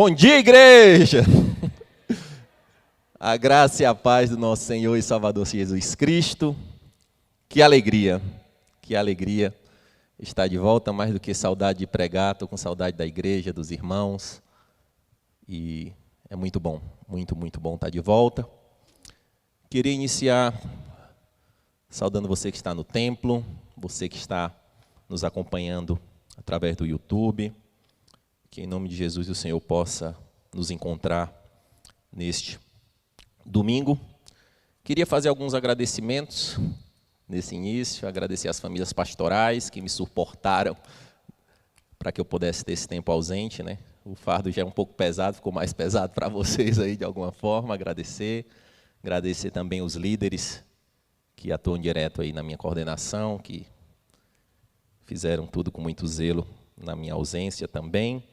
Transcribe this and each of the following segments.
Bom dia, igreja! A graça e a paz do nosso Senhor e Salvador Jesus Cristo. Que alegria estar de volta, mais do que saudade de pregar, estou com saudade da igreja, dos irmãos. E é muito bom, muito bom estar de volta. Queria iniciar saudando você que está no templo, você que está nos acompanhando através do YouTube. Que em nome de Jesus o Senhor possa nos encontrar neste domingo. Queria fazer alguns agradecimentos nesse início, agradecer às famílias pastorais que me suportaram para que eu pudesse ter esse tempo ausente, né? O fardo já é um pouco pesado, ficou mais pesado para vocês aí de alguma forma, agradecer também os líderes que atuam direto aí na minha coordenação, que fizeram tudo com muito zelo na minha ausência também.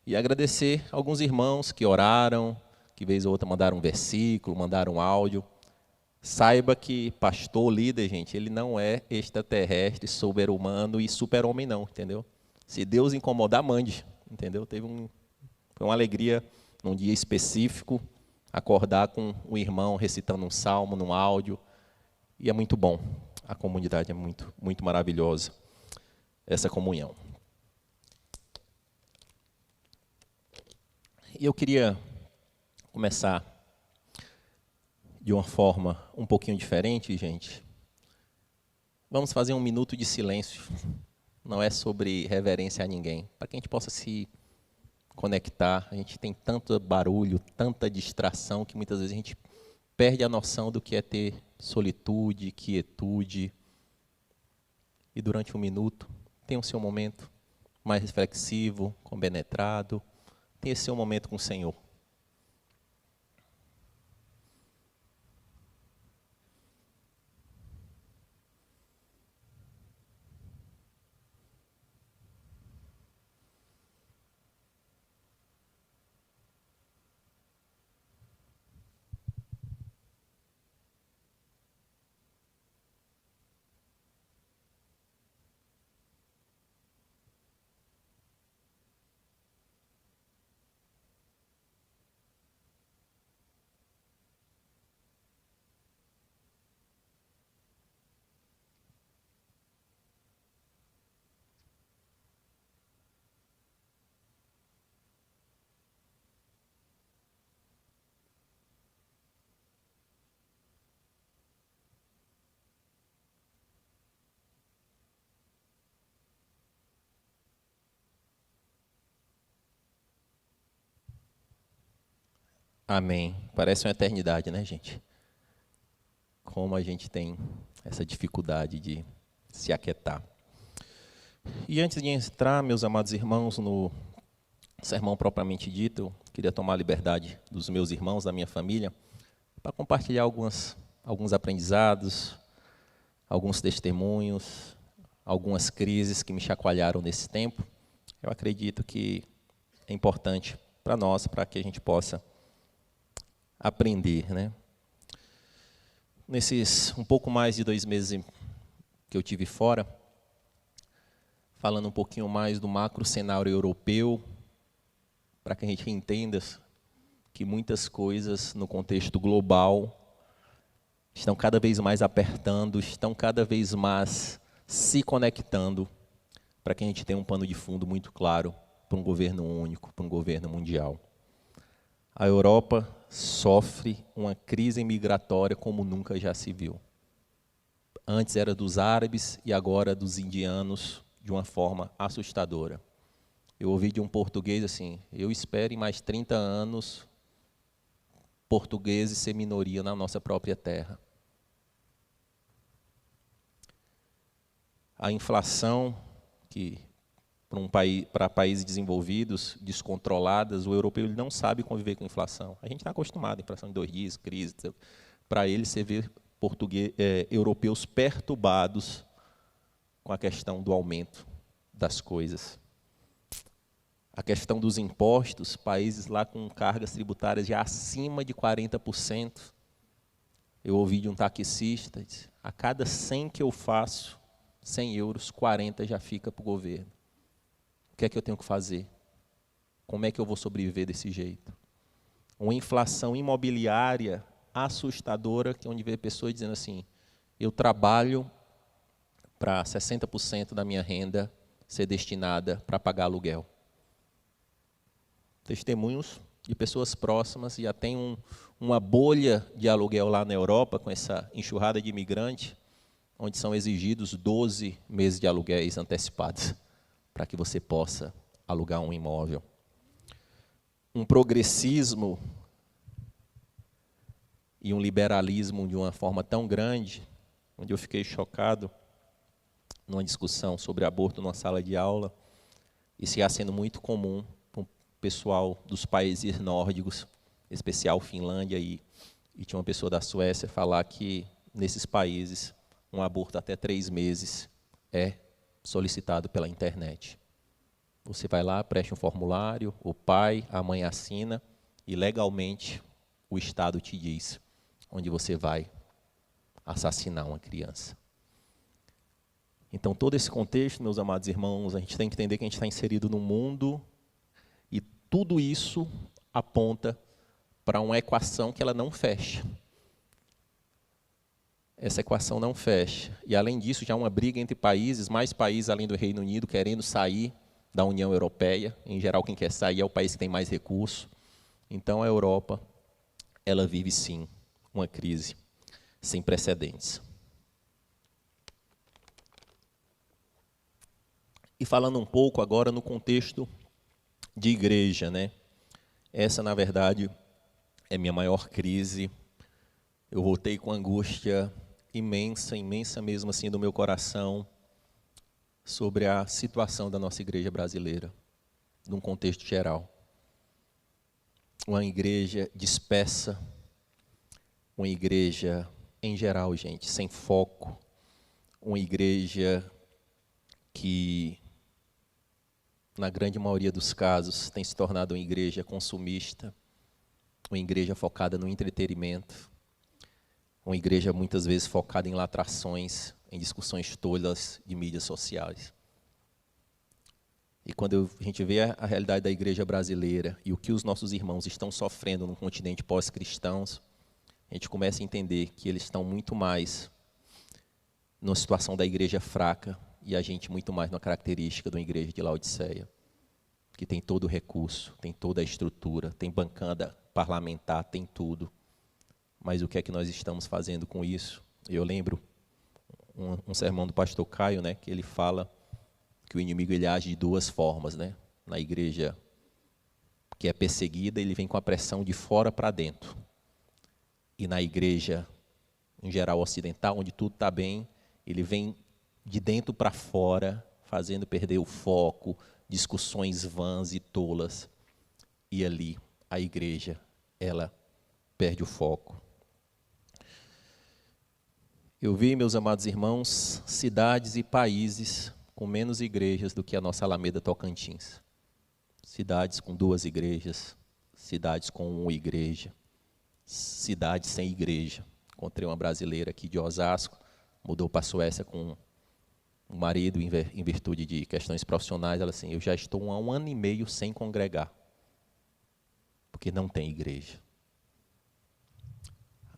E agradecer alguns irmãos que oraram, que vez ou outra mandaram um versículo, mandaram um áudio. Saiba que pastor, líder, gente, ele não é extraterrestre, super-humano e super-homem não, entendeu? Se Deus incomodar, mande, entendeu? Foi uma alegria, num dia específico, acordar com um irmão recitando um salmo, num áudio, e é muito bom. A comunidade é muito maravilhosa, essa comunhão. E eu queria começar de uma forma um pouquinho diferente, gente. Vamos fazer um minuto de silêncio. Não é sobre reverência a ninguém. Para que a gente possa se conectar. A gente tem tanto barulho, tanta distração, que muitas vezes a gente perde a noção do que é ter solitude, quietude. E durante um minuto, tem o seu momento mais reflexivo, compenetrado. Tem esse seu momento com o Senhor. Amém. Parece uma eternidade, né, gente? Como a gente tem essa dificuldade de se aquietar. E antes de entrar, meus amados irmãos, no sermão propriamente dito, eu queria tomar a liberdade dos meus irmãos, da minha família, para compartilhar alguns aprendizados, alguns testemunhos, algumas crises que me chacoalharam nesse tempo. Eu acredito que é importante para nós, para que a gente possa aprender, né? Nesses um pouco mais de 2 meses que eu tive fora, falando um pouquinho mais do macro cenário europeu, para que a gente entenda que muitas coisas no contexto global estão cada vez mais apertando, estão cada vez mais se conectando, para que a gente tenha um pano de fundo muito claro para um governo único, para um governo mundial. A Europa sofre uma crise migratória como nunca já se viu. Antes era dos árabes e agora dos indianos, de uma forma assustadora. Eu ouvi de um português assim, eu espero em mais 30 anos portugueses ser minoria na nossa própria terra. A inflação, que para países desenvolvidos, descontroladas, o europeu ele não sabe conviver com inflação. A gente está acostumado, inflação de 2 dias, crise. Para ele, você vê europeus perturbados com a questão do aumento das coisas. A questão dos impostos, países lá com cargas tributárias já acima de 40%. Eu ouvi de um taxista, disse, a cada 100 que eu faço, 100 euros, 40 já fica para o governo. O que é que eu tenho que fazer? Como é que eu vou sobreviver desse jeito? Uma inflação imobiliária assustadora, que é onde vê pessoas dizendo assim, eu trabalho para 60% da minha renda ser destinada para pagar aluguel. Testemunhos de pessoas próximas, já tem uma bolha de aluguel lá na Europa, com essa enxurrada de imigrante, onde são exigidos 12 meses de aluguéis antecipados, para que você possa alugar um imóvel. Um progressismo e um liberalismo de uma forma tão grande, onde eu fiquei chocado, numa discussão sobre aborto numa sala de aula, isso ia sendo muito comum para o pessoal dos países nórdicos, em especial Finlândia, e tinha uma pessoa da Suécia falar que, nesses países, um aborto até 3 meses é solicitado pela internet. Você vai lá, preenche um formulário, o pai, a mãe assina, e legalmente o Estado te diz onde você vai assassinar uma criança. Então, todo esse contexto, meus amados irmãos, a gente tem que entender que a gente está inserido num mundo e tudo isso aponta para uma equação que ela não fecha. Essa equação não fecha. E, além disso, já há uma briga entre países, mais países além do Reino Unido, querendo sair da União Europeia. Em geral, quem quer sair é o país que tem mais recursos. Então, a Europa, ela vive, sim, uma crise sem precedentes. E falando um pouco agora no contexto de igreja, né? Essa, na verdade, é minha maior crise. Eu voltei com angústia imensa, imensa mesmo assim do meu coração, sobre a situação da nossa igreja brasileira, num contexto geral. Uma igreja dispersa, uma igreja, em geral, gente, sem foco, uma igreja que, na grande maioria dos casos, tem se tornado uma igreja consumista, uma igreja focada no entretenimento, uma igreja muitas vezes focada em latrações, em discussões tolas de mídias sociais. E quando a gente vê a realidade da igreja brasileira e o que os nossos irmãos estão sofrendo no continente pós-cristãos, a gente começa a entender que eles estão muito mais numa situação da igreja fraca e a gente muito mais numa característica de uma igreja de Laodiceia, que tem todo o recurso, tem toda a estrutura, tem bancada parlamentar, tem tudo. Mas o que é que nós estamos fazendo com isso? Eu lembro um sermão do pastor Caio, né, que ele fala que o inimigo ele age de 2 formas, né? Na igreja que é perseguida, ele vem com a pressão de fora para dentro. E na igreja, em geral ocidental, onde tudo está bem, ele vem de dentro para fora, fazendo perder o foco, discussões vãs e tolas. E ali, a igreja, ela perde o foco. Eu vi, meus amados irmãos, cidades e países com menos igrejas do que a nossa Alameda Tocantins. Cidades com 2 igrejas, cidades com 1 igreja, cidades sem igreja. Encontrei uma brasileira aqui de Osasco, mudou para a Suécia com um marido em virtude de questões profissionais. Ela assim, eu já estou há 1 ano e meio sem congregar, porque não tem igreja.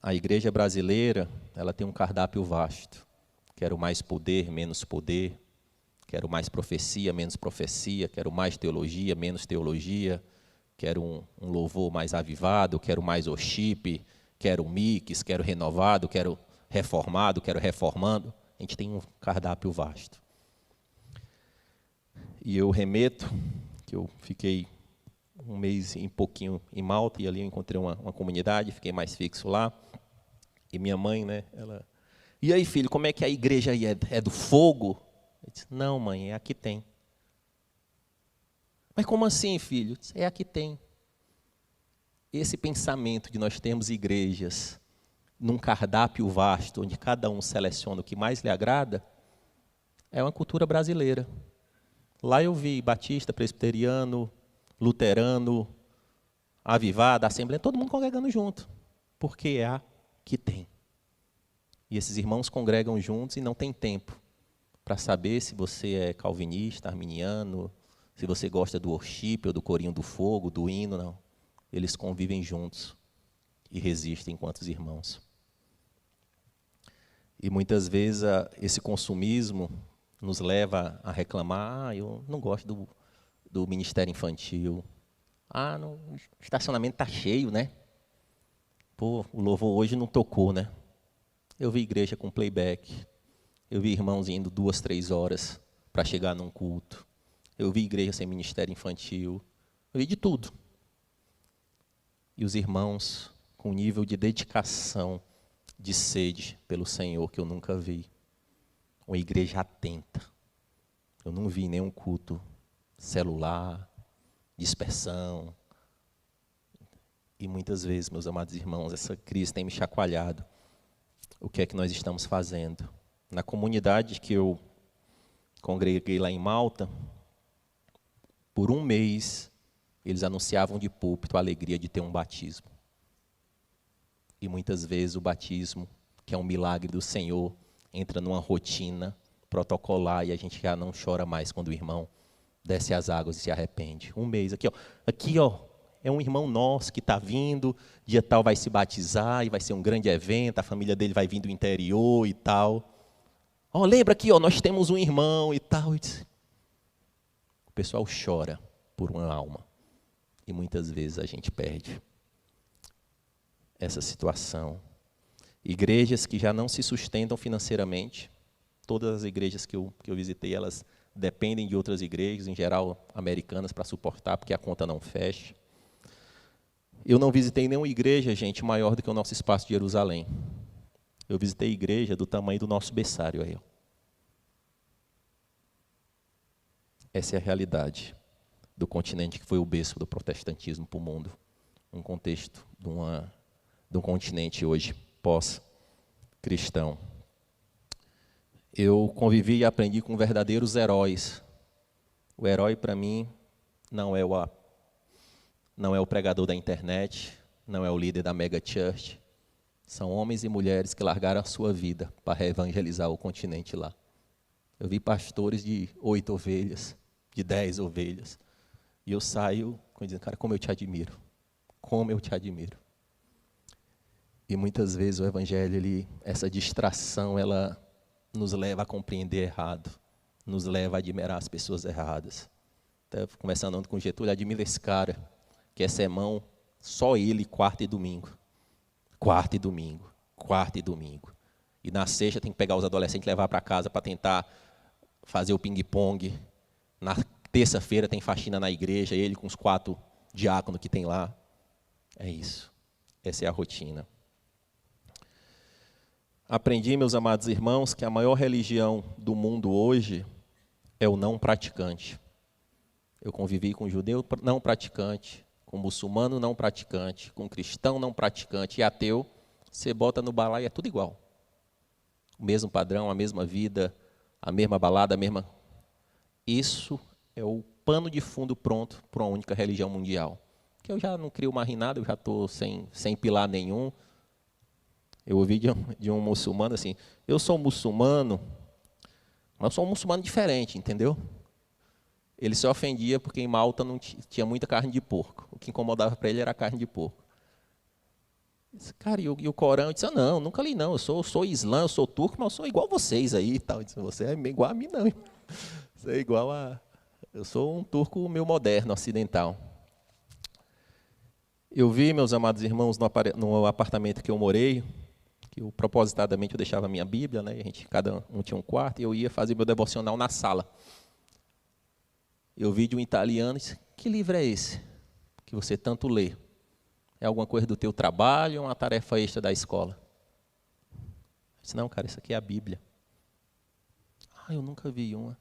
A igreja brasileira, ela tem um cardápio vasto. Quero mais poder, menos poder. Quero mais profecia, menos profecia. Quero mais teologia, menos teologia. Quero um louvor mais avivado. Quero mais worship. Quero mix, quero renovado. Quero reformado, quero reformando. A gente tem um cardápio vasto. E eu remeto, que eu fiquei 1 mês e pouquinho em Malta, e ali eu encontrei uma comunidade, fiquei mais fixo lá. E minha mãe, né, ela... E aí, filho, como é que a igreja aí é do fogo? Eu disse, não, mãe, é a que tem. Mas como assim, filho? Eu disse, é a que tem. Esse pensamento de nós termos igrejas num cardápio vasto, onde cada um seleciona o que mais lhe agrada, é uma cultura brasileira. Lá eu vi batista, presbiteriano, luterano, avivado, assembleia, todo mundo congregando junto, porque é a que tem. E esses irmãos congregam juntos e não tem tempo para saber se você é calvinista, arminiano, se você gosta do worship, ou do corinho do fogo, do hino, não. Eles convivem juntos e resistem enquanto os irmãos. E muitas vezes esse consumismo nos leva a reclamar: eu não gosto do ministério infantil. O estacionamento está cheio, né? Pô, o louvor hoje não tocou, né? Eu vi igreja com playback. Eu vi irmãos indo 2, 3 horas para chegar num culto. Eu vi igreja sem ministério infantil. Eu vi de tudo. E os irmãos com nível de dedicação, de sede pelo Senhor que eu nunca vi. Uma igreja atenta. Eu não vi nenhum culto celular, dispersão. E muitas vezes, meus amados irmãos, essa crise tem me chacoalhado. O que é que nós estamos fazendo? Na comunidade que eu congreguei lá em Malta, por 1 mês, eles anunciavam de púlpito a alegria de ter um batismo. E muitas vezes o batismo, que é um milagre do Senhor, entra numa rotina protocolar e a gente já não chora mais quando o irmão desce as águas e se arrepende. 1 mês, aqui ó, é um irmão nosso que está vindo, dia tal vai se batizar e vai ser um grande evento, a família dele vai vir do interior e tal. Ó, lembra aqui, ó, nós temos um irmão e tal. O pessoal chora por uma alma. E muitas vezes a gente perde essa situação. Igrejas que já não se sustentam financeiramente. Todas as igrejas que eu visitei, elas dependem de outras igrejas, em geral americanas, para suportar, porque a conta não fecha. Eu não visitei nenhuma igreja, gente, maior do que o nosso espaço de Jerusalém. Eu visitei igreja do tamanho do nosso berçário aí. Essa é a realidade do continente que foi o berço do protestantismo para o mundo. Um contexto de um continente hoje pós-cristão. Eu convivi e aprendi com verdadeiros heróis. O herói, para mim, não é o pregador da internet, não é o líder da mega church. São homens e mulheres que largaram a sua vida para evangelizar o continente lá. Eu vi pastores de 8 ovelhas, de 10 ovelhas. E eu saio dizendo: cara, como eu te admiro. Como eu te admiro. E muitas vezes o evangelho, essa distração, ela nos leva a compreender errado. Nos leva a admirar as pessoas erradas. Até conversando com o Getúlio, admira esse cara, que é sermão, só ele, quarta e domingo. Quarta e domingo. Quarta e domingo. E na sexta tem que pegar os adolescentes e levar para casa para tentar fazer o ping-pong. Na terça-feira tem faxina na igreja, ele com os 4 diáconos que tem lá. É isso. Essa é a rotina. Aprendi, meus amados irmãos, que a maior religião do mundo hoje é o não praticante. Eu convivi com judeu não praticante, com muçulmano não praticante, com cristão não praticante e ateu. Você bota no balaio e é tudo igual. O mesmo padrão, a mesma vida, a mesma balada, a mesma... Isso é o pano de fundo pronto para uma única religião mundial. Que eu já não crio mais em nada, eu já estou sem pilar nenhum. Eu ouvi de um muçulmano assim: eu sou muçulmano, mas eu sou um muçulmano diferente, entendeu? Ele se ofendia porque em Malta não tinha muita carne de porco. O que incomodava para ele era a carne de porco. Eu disse: cara, e o Corão? Eu disse: não, nunca li não, eu sou islã, eu sou turco, mas eu sou igual a vocês aí e tal. Eu disse: você é igual a mim não, você é igual a... Eu sou um turco meio moderno, ocidental. Eu vi, meus amados irmãos, no apartamento que eu morei, que eu propositadamente eu deixava a minha Bíblia, né? Cada um tinha um quarto, e eu ia fazer meu devocional na sala. Eu vi de um italiano e disse: que livro é esse que você tanto lê? É alguma coisa do teu trabalho ou uma tarefa extra da escola? Eu disse: não, cara, isso aqui é a Bíblia. Eu nunca vi uma,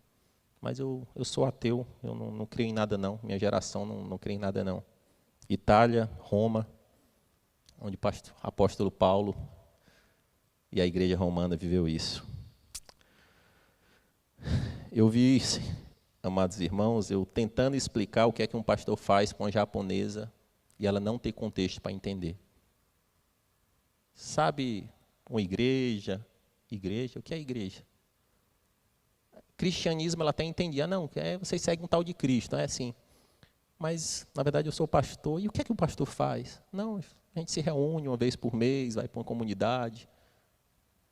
mas eu sou ateu, eu não creio em nada não, minha geração não crê em nada não. Itália, Roma, onde o apóstolo Paulo e a igreja romana viveu isso. Eu vi, amados irmãos, eu tentando explicar o que é que um pastor faz com a japonesa e ela não ter contexto para entender. Sabe, uma igreja, o que é igreja? cristianismo ela até entendia, não, vocês seguem um tal de Cristo, não é assim. Mas, na verdade, eu sou pastor, e o que é que o pastor faz? Não, a gente se reúne uma vez por mês, vai para uma comunidade.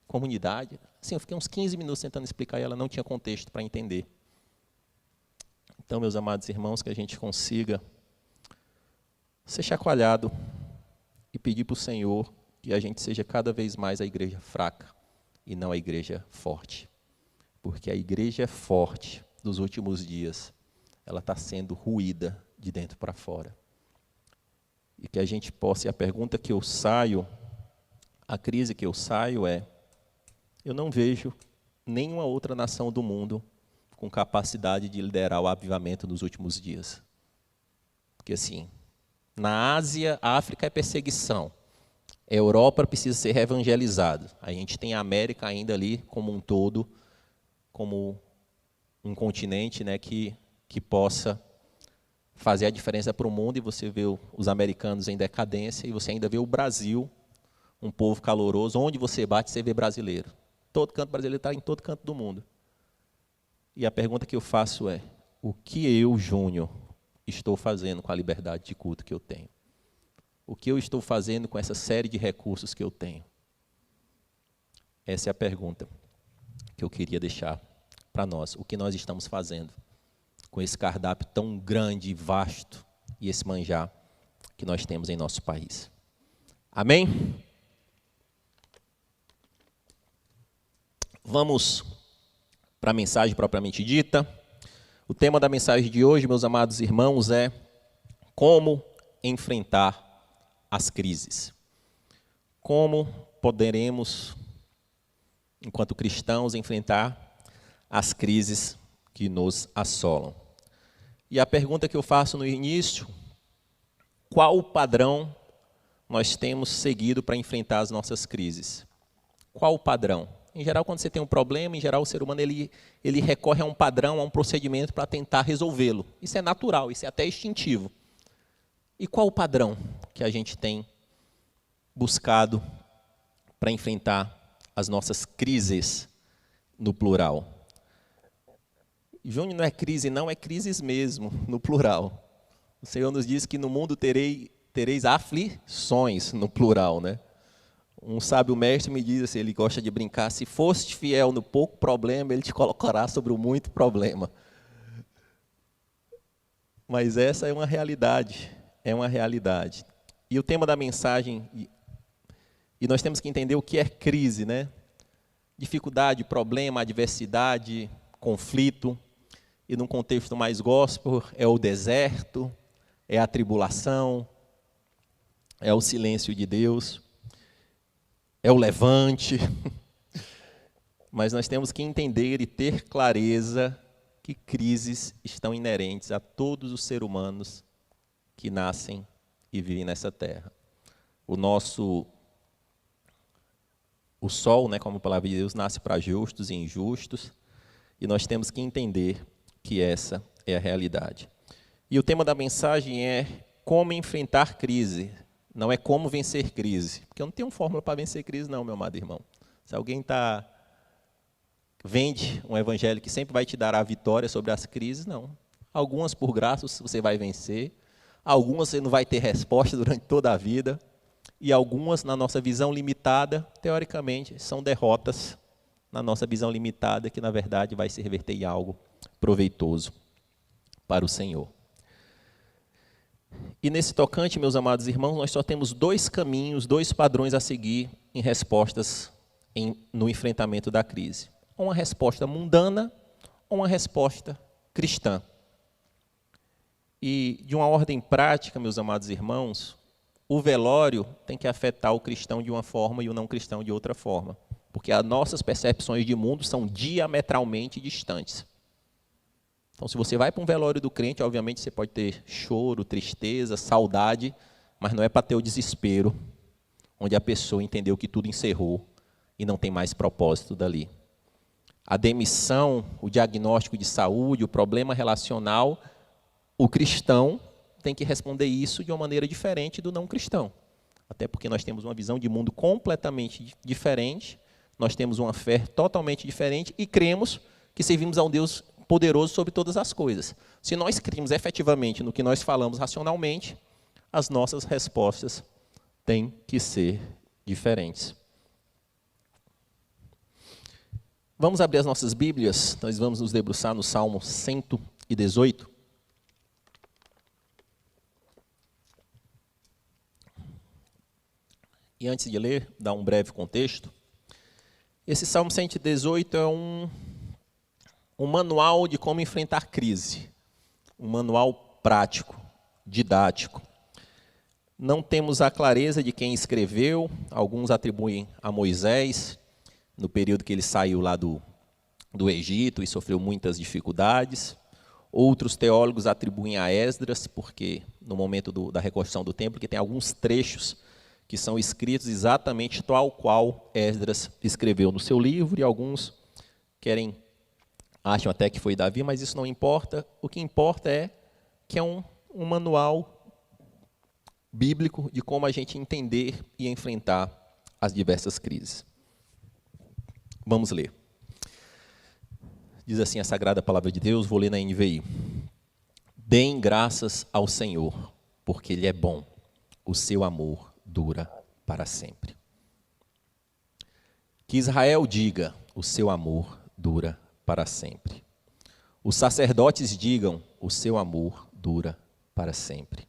Comunidade? Assim, eu fiquei uns 15 minutos tentando explicar e ela não tinha contexto para entender. Então, meus amados irmãos, que a gente consiga ser chacoalhado e pedir para o Senhor que a gente seja cada vez mais a igreja fraca e não a igreja forte. Porque a igreja forte dos últimos dias, ela está sendo ruída de dentro para fora. E que a gente possa, e a pergunta que eu saio, a crise que eu saio é, eu não vejo nenhuma outra nação do mundo com capacidade de liderar o avivamento nos últimos dias. Porque assim, na Ásia, a África é perseguição. A Europa precisa ser evangelizada. A gente tem a América ainda ali como um todo, como um continente, né, que possa fazer a diferença para o mundo, e você vê os americanos em decadência, e você ainda vê o Brasil, um povo caloroso, onde você bate, você vê brasileiro. Todo canto brasileiro está em todo canto do mundo. E a pergunta que eu faço é, o que eu, Júnior, estou fazendo com a liberdade de culto que eu tenho? O que eu estou fazendo com essa série de recursos que eu tenho? Essa é a pergunta que eu queria deixar para nós. O que nós estamos fazendo com esse cardápio tão grande e vasto e esse manjar que nós temos em nosso país? Amém? Vamos para a mensagem propriamente dita. O tema da mensagem de hoje, meus amados irmãos, é como enfrentar as crises. Como poderemos, enquanto cristãos, enfrentar as crises que nos assolam. E a pergunta que eu faço no início, qual o padrão nós temos seguido para enfrentar as nossas crises? Qual o padrão? Em geral, quando você tem um problema, em geral o ser humano ele recorre a um padrão, a um procedimento para tentar resolvê-lo. Isso é natural, isso é até instintivo. E qual o padrão que a gente tem buscado para enfrentar as nossas crises no plural? Júnior, não é crise, não, é crises mesmo, no plural. O Senhor nos diz que no mundo tereis aflições, no plural, né? Um sábio mestre me diz assim, ele gosta de brincar, se foste fiel no pouco problema, ele te colocará sobre o muito problema. Mas essa é uma realidade, é uma realidade. E o tema da mensagem, e nós temos que entender o que é crise, né? Dificuldade, problema, adversidade, conflito. E num contexto mais gospel, é o deserto, é a tribulação, é o silêncio de Deus, é o levante. Mas nós temos que entender e ter clareza que crises estão inerentes a todos os seres humanos que nascem e vivem nessa terra. O sol, né, como a palavra de Deus, nasce para justos e injustos, e nós temos que entender que essa é a realidade. E o tema da mensagem é como enfrentar crise, não é como vencer crise. Porque eu não tenho fórmula para vencer crise não, meu amado irmão. Se alguém vende um evangelho que sempre vai te dar a vitória sobre as crises, não. Algumas por graça você vai vencer, algumas você não vai ter resposta durante toda a vida, e algumas, na nossa visão limitada, teoricamente, são derrotas na nossa visão limitada, que na verdade vai se reverter em algo proveitoso para o Senhor. E nesse tocante, meus amados irmãos, nós só temos dois caminhos, dois padrões a seguir em respostas no enfrentamento da crise. Uma resposta mundana ou uma resposta cristã. E de uma ordem prática, meus amados irmãos, o velório tem que afetar o cristão de uma forma e o não cristão de outra forma. Porque as nossas percepções de mundo são diametralmente distantes. Então, se você vai para um velório do crente, obviamente você pode ter choro, tristeza, saudade, mas não é para ter o desespero, onde a pessoa entendeu que tudo encerrou e não tem mais propósito dali. A demissão, o diagnóstico de saúde, o problema relacional, o cristão tem que responder isso de uma maneira diferente do não cristão. Até porque nós temos uma visão de mundo completamente diferente, nós temos uma fé totalmente diferente e cremos que servimos a um Deus poderoso sobre todas as coisas. Se nós cremos efetivamente no que nós falamos racionalmente, as nossas respostas têm que ser diferentes. Vamos abrir as nossas Bíblias, nós vamos nos debruçar no Salmo 118. E antes de ler, dar um breve contexto. Esse Salmo 118 é um manual de como enfrentar crise, um manual prático, didático. Não temos a clareza de quem escreveu, alguns atribuem a Moisés, no período que ele saiu lá do Egito e sofreu muitas dificuldades. Outros teólogos atribuem a Esdras, porque no momento da reconstrução do templo, que tem alguns trechos que são escritos exatamente tal qual Esdras escreveu no seu livro, e alguns acham até que foi Davi, mas isso não importa. O que importa é que é um manual bíblico de como a gente entender e enfrentar as diversas crises. Vamos ler. Diz assim a Sagrada Palavra de Deus, vou ler na NVI. Deem graças ao Senhor, porque Ele é bom, o seu amor dura para sempre. Que Israel diga, o seu amor dura para sempre. Os sacerdotes digam, o seu amor dura para sempre.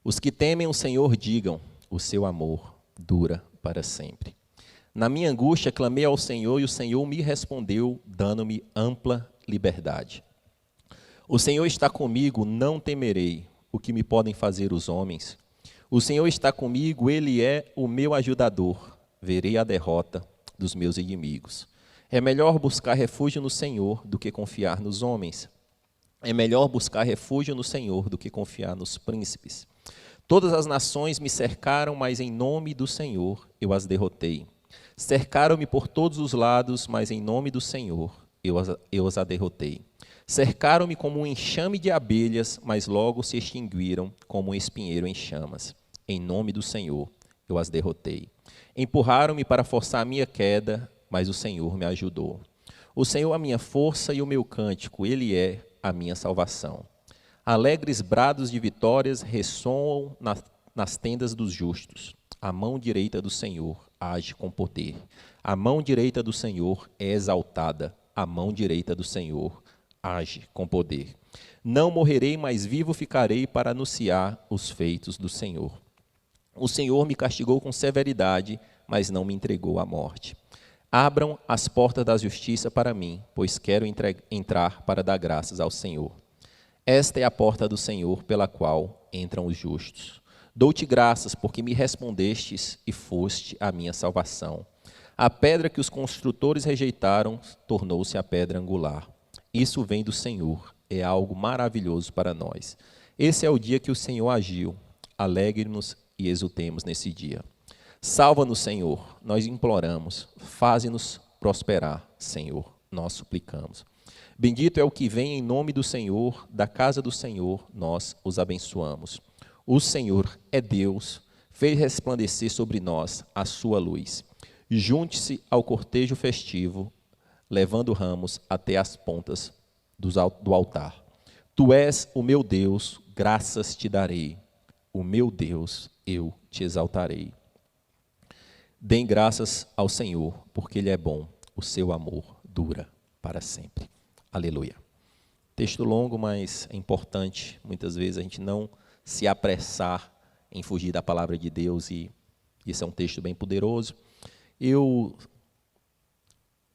Os que temem o Senhor digam, o seu amor dura para sempre. Na minha angústia, clamei ao Senhor, e o Senhor me respondeu, dando-me ampla liberdade. O Senhor está comigo, não temerei o que me podem fazer os homens. O Senhor está comigo, Ele é o meu ajudador. Verei a derrota dos meus inimigos. É melhor buscar refúgio no Senhor do que confiar nos homens. É melhor buscar refúgio no Senhor do que confiar nos príncipes. Todas as nações me cercaram, mas em nome do Senhor eu as derrotei. Cercaram-me por todos os lados, mas em nome do Senhor eu as derrotei. Cercaram-me como um enxame de abelhas, mas logo se extinguiram como um espinheiro em chamas. Em nome do Senhor eu as derrotei. Empurraram-me para forçar a minha queda, mas o Senhor me ajudou. O Senhor é a minha força e o meu cântico, Ele é a minha salvação. Alegres brados de vitórias ressoam nas tendas dos justos. A mão direita do Senhor age com poder. A mão direita do Senhor é exaltada. A mão direita do Senhor age com poder. Não morrerei, mas vivo ficarei para anunciar os feitos do Senhor. O Senhor me castigou com severidade, mas não me entregou à morte. Abram as portas da justiça para mim, pois quero entrar para dar graças ao Senhor. Esta é a porta do Senhor pela qual entram os justos. Dou-te graças, porque me respondestes e foste a minha salvação. A pedra que os construtores rejeitaram tornou-se a pedra angular. Isso vem do Senhor, é algo maravilhoso para nós. Esse é o dia que o Senhor agiu. Alegre-nos e exultemos nesse dia. Salva-nos, Senhor, nós imploramos. Faze-nos prosperar, Senhor, nós suplicamos. Bendito é o que vem em nome do Senhor, da casa do Senhor nós os abençoamos. O Senhor é Deus, fez resplandecer sobre nós a sua luz. Junte-se ao cortejo festivo, levando ramos até as pontas do altar. Tu és o meu Deus, graças te darei. O meu Deus, eu te exaltarei. Deem graças ao Senhor, porque Ele é bom, o seu amor dura para sempre. Aleluia. Texto longo, mas é importante, muitas vezes, a gente não se apressar em fugir da palavra de Deus, e esse é um texto bem poderoso. Eu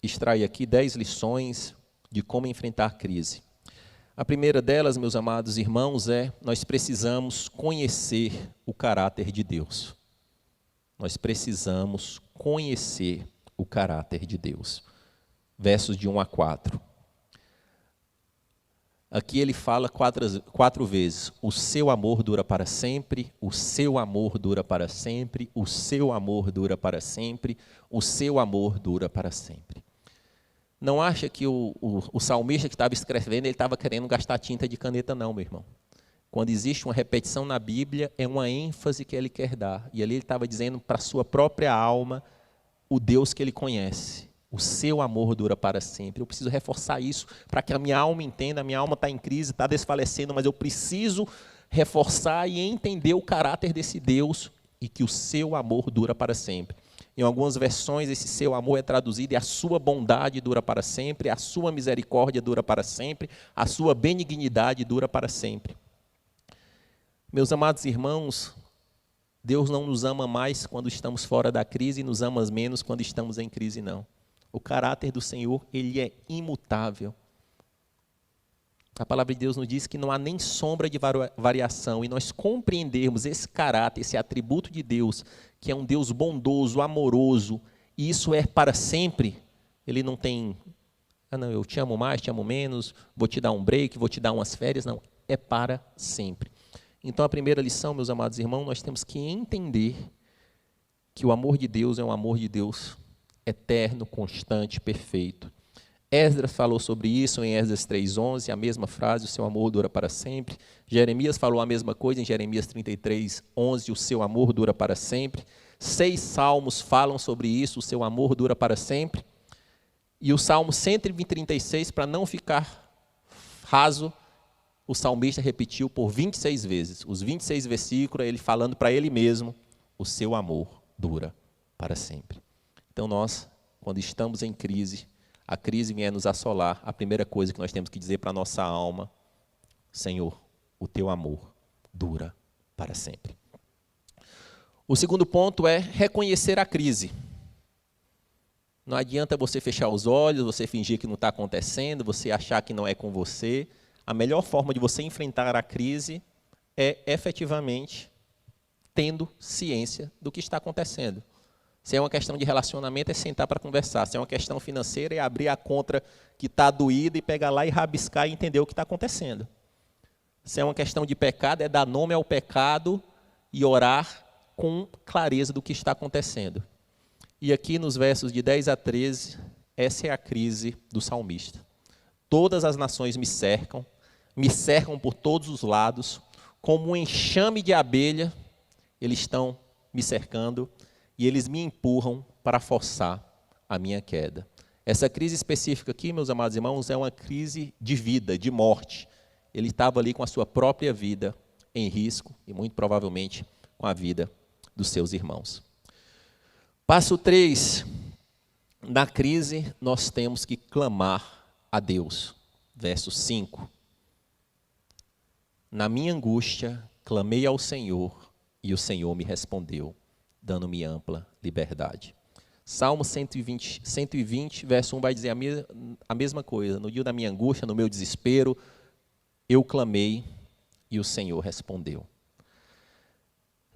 extraio aqui 10 lições de como enfrentar a crise. A primeira delas, meus amados irmãos, nós precisamos conhecer o caráter de Deus. Nós precisamos conhecer o caráter de Deus. Versos de 1 a 4. Aqui ele fala quatro vezes, o seu amor dura para sempre, o seu amor dura para sempre, o seu amor dura para sempre, o seu amor dura para sempre. Não acha que o salmista que estava escrevendo, ele estava querendo gastar tinta de caneta, não, meu irmão. Quando existe uma repetição na Bíblia, é uma ênfase que ele quer dar. E ali ele estava dizendo para a sua própria alma o Deus que ele conhece, O seu amor dura para sempre. Eu preciso reforçar isso para que a minha alma entenda. A minha alma está em crise, está desfalecendo, mas eu preciso reforçar e entender o caráter desse Deus e que o seu amor dura para sempre. Em algumas versões, esse seu amor é traduzido e a sua bondade dura para sempre, a sua misericórdia dura para sempre, a sua benignidade dura para sempre. Meus amados irmãos, Deus não nos ama mais quando estamos fora da crise e nos ama menos quando estamos em crise, não. O caráter do Senhor, ele é imutável. A palavra de Deus nos diz que não há nem sombra de variação, e nós compreendermos esse caráter, esse atributo de Deus, que é um Deus bondoso, amoroso, e isso é para sempre. Ele não tem, não, eu te amo mais, te amo menos, vou te dar um break, vou te dar umas férias, não, é para sempre. Então a primeira lição, meus amados irmãos, nós temos que entender que o amor de Deus é um amor de Deus eterno, constante, perfeito. Esdras falou sobre isso em Esdras 3:11, a mesma frase, o seu amor dura para sempre. Jeremias falou a mesma coisa em Jeremias 33:11, o seu amor dura para sempre. 6 salmos falam sobre isso, o seu amor dura para sempre. E o Salmo 136, para não ficar raso, o salmista repetiu por 26 vezes, os 26 versículos, ele falando para ele mesmo, o seu amor dura para sempre. Então nós, quando estamos em crise, a crise vier nos assolar, a primeira coisa que nós temos que dizer para a nossa alma, Senhor, o teu amor dura para sempre. O segundo ponto é reconhecer a crise. Não adianta você fechar os olhos, você fingir que não está acontecendo, você achar que não é com você. A melhor forma de você enfrentar a crise é efetivamente tendo ciência do que está acontecendo. Se é uma questão de relacionamento, é sentar para conversar. Se é uma questão financeira, é abrir a conta que está doída e pegar lá e rabiscar e entender o que está acontecendo. Se é uma questão de pecado, é dar nome ao pecado e orar com clareza do que está acontecendo. E aqui nos versos de 10 a 13, essa é a crise do salmista. Todas as nações me cercam por todos os lados, como um enxame de abelha, eles estão me cercando, e eles me empurram para forçar a minha queda. Essa crise específica aqui, meus amados irmãos, é uma crise de vida, de morte. Ele estava ali com a sua própria vida em risco e muito provavelmente com a vida dos seus irmãos. Passo 3. Na crise, nós temos que clamar a Deus. Verso 5. Na minha angústia, clamei ao Senhor e o Senhor me respondeu, dando-me ampla liberdade. Salmo 120, verso 1 vai dizer a mesma coisa. No dia da minha angústia, no meu desespero, eu clamei e o Senhor respondeu.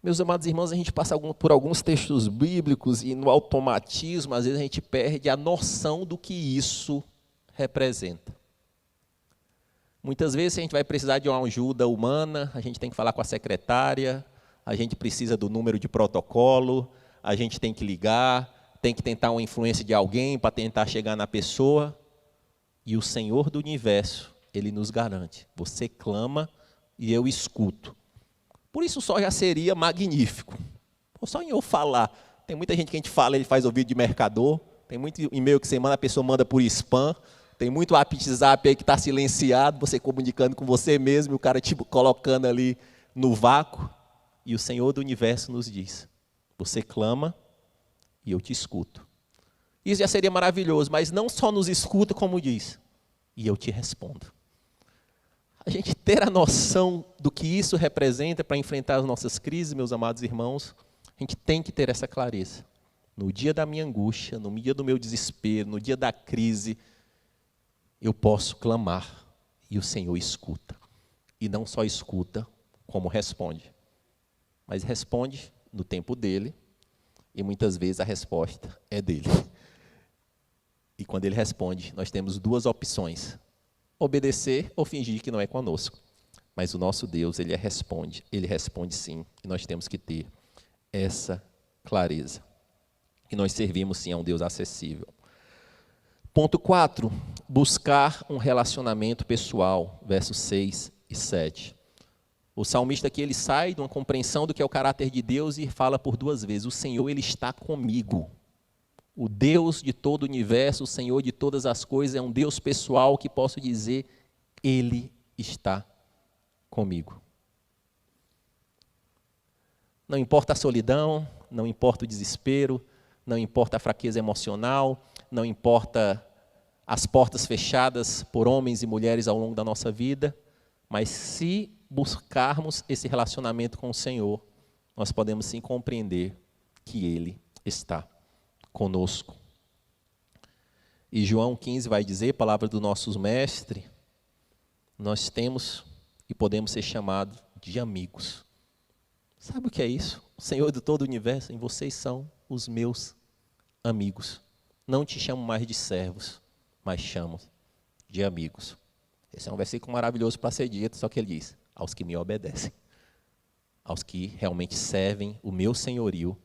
Meus amados irmãos, a gente passa por alguns textos bíblicos e no automatismo, às vezes a gente perde a noção do que isso representa. Muitas vezes a gente vai precisar de uma ajuda humana, a gente tem que falar com a secretária, a gente precisa do número de protocolo, a gente tem que ligar, tem que tentar uma influência de alguém para tentar chegar na pessoa. E o Senhor do Universo, Ele nos garante, você clama e eu escuto. Por isso só já seria magnífico. Só em eu falar, tem muita gente que a gente fala, ele faz ouvido de mercador, tem muito e-mail que você manda, a pessoa manda por spam, tem muito WhatsApp aí que está silenciado, você comunicando com você mesmo, e o cara tipo colocando ali no vácuo. E o Senhor do Universo nos diz, você clama e eu te escuto. Isso já seria maravilhoso, mas não só nos escuta, como diz, e eu te respondo. A gente ter a noção do que isso representa para enfrentar as nossas crises, meus amados irmãos, a gente tem que ter essa clareza. No dia da minha angústia, no dia do meu desespero, no dia da crise, eu posso clamar e o Senhor escuta. E não só escuta, como responde. Mas responde no tempo dele, e muitas vezes a resposta é dele. E quando ele responde, nós temos 2 opções: obedecer ou fingir que não é conosco. Mas o nosso Deus, ele responde sim, e nós temos que ter essa clareza. Que nós servimos sim a um Deus acessível. Ponto 4, buscar um relacionamento pessoal, versos 6 e 7. O salmista aqui, ele sai de uma compreensão do que é o caráter de Deus e fala por 2 vezes, o Senhor, ele está comigo. O Deus de todo o universo, o Senhor de todas as coisas, é um Deus pessoal que posso dizer, Ele está comigo. Não importa a solidão, não importa o desespero, não importa a fraqueza emocional, não importa as portas fechadas por homens e mulheres ao longo da nossa vida, mas se buscarmos esse relacionamento com o Senhor, nós podemos sim compreender que Ele está conosco. E João 15 vai dizer, palavra do nosso mestre, nós temos e podemos ser chamados de amigos. Sabe o que é isso? O Senhor de todo o universo, e vocês são os meus amigos. Não te chamo mais de servos, mas chamo de amigos. Esse é um versículo maravilhoso para ser dito, só que ele diz, aos que me obedecem, aos que realmente servem o meu senhorio.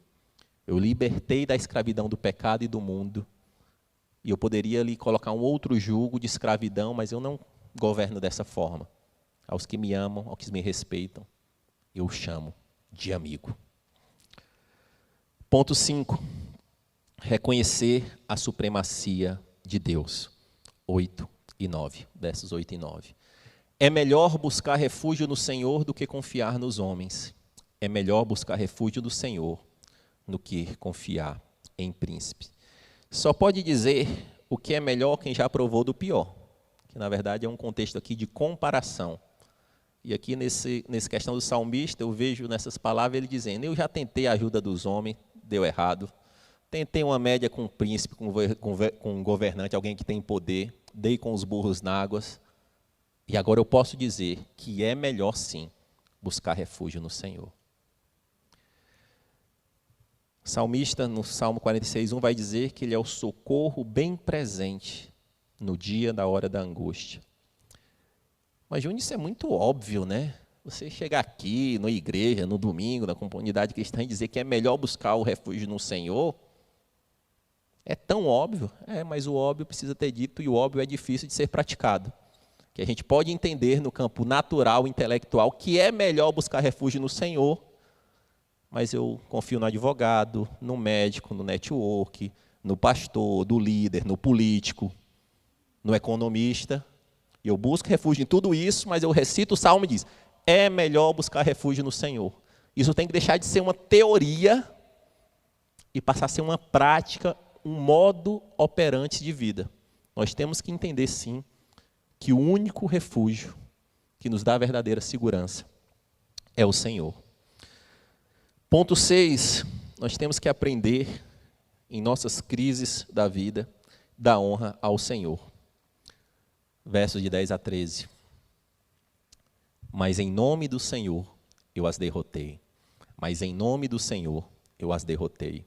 Eu libertei da escravidão do pecado e do mundo, e eu poderia lhe colocar um outro jugo de escravidão, mas eu não governo dessa forma. Aos que me amam, aos que me respeitam, eu chamo de amigo. Ponto 5. Reconhecer a supremacia de Deus. 8 e 9, versos 8 e 9. É melhor buscar refúgio no Senhor do que confiar nos homens. É melhor buscar refúgio no Senhor do que confiar em príncipes. Só pode dizer o que é melhor quem já provou do pior, que na verdade é um contexto aqui de comparação. E aqui nesse questão do salmista, eu vejo nessas palavras ele dizendo, eu já tentei a ajuda dos homens, deu errado. Tentei uma média com um príncipe, com um governante, alguém que tem poder, dei com os burros na águas. E agora eu posso dizer que é melhor sim buscar refúgio no Senhor. O salmista, no Salmo 46:1, vai dizer que ele é o socorro bem presente no dia da hora da angústia. Mas, Júnior, isso é muito óbvio, né? Você chegar aqui, na igreja, no domingo, na comunidade cristã, e dizer que é melhor buscar o refúgio no Senhor, é tão óbvio. Mas o óbvio precisa ter dito, e o óbvio é difícil de ser praticado. Que a gente pode entender no campo natural, intelectual, que é melhor buscar refúgio no Senhor, mas eu confio no advogado, no médico, no network, no pastor, no líder, no político, no economista. E eu busco refúgio em tudo isso, mas eu recito o Salmo e diz, é melhor buscar refúgio no Senhor. Isso tem que deixar de ser uma teoria e passar a ser uma prática, um modo operante de vida. Nós temos que entender, sim, que o único refúgio que nos dá a verdadeira segurança é o Senhor. Ponto 6, nós temos que aprender, em nossas crises da vida, dar honra ao Senhor. Versos de 10 a 13. Mas em nome do Senhor eu as derrotei. Mas em nome do Senhor eu as derrotei.